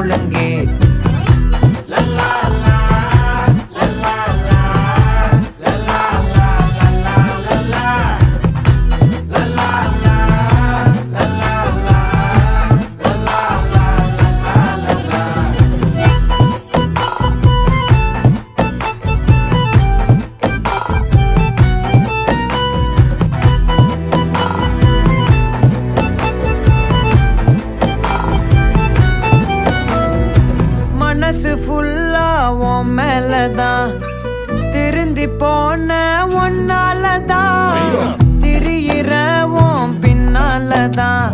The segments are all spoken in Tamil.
ஒழுங்கே. மனசு ஃபுல்லா உன் மேலதான், திருந்தி போன ஒன்னாலதான், திரியிற உன் பின்னாலதான்,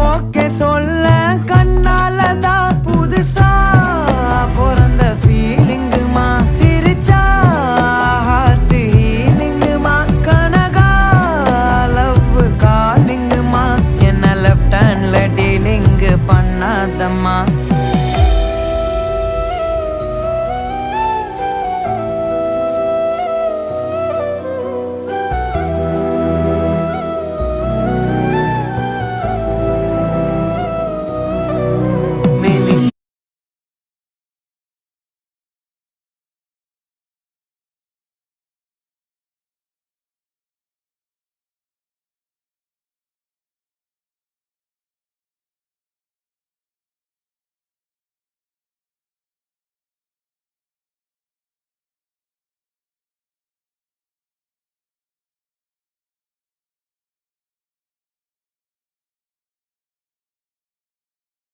ஓகே சொல்ல கண்ணாலதான். புதுசா பிறந்த ஃபீலிங்குமா, சிரிச்சா ஹார்ட் ஹீலிங்குமா, கனகா லவ் காலிங்குமா, என்ன லெஃப்ட் ஹேண்ட்ல டீலிங்கு பண்ணாதம்மா.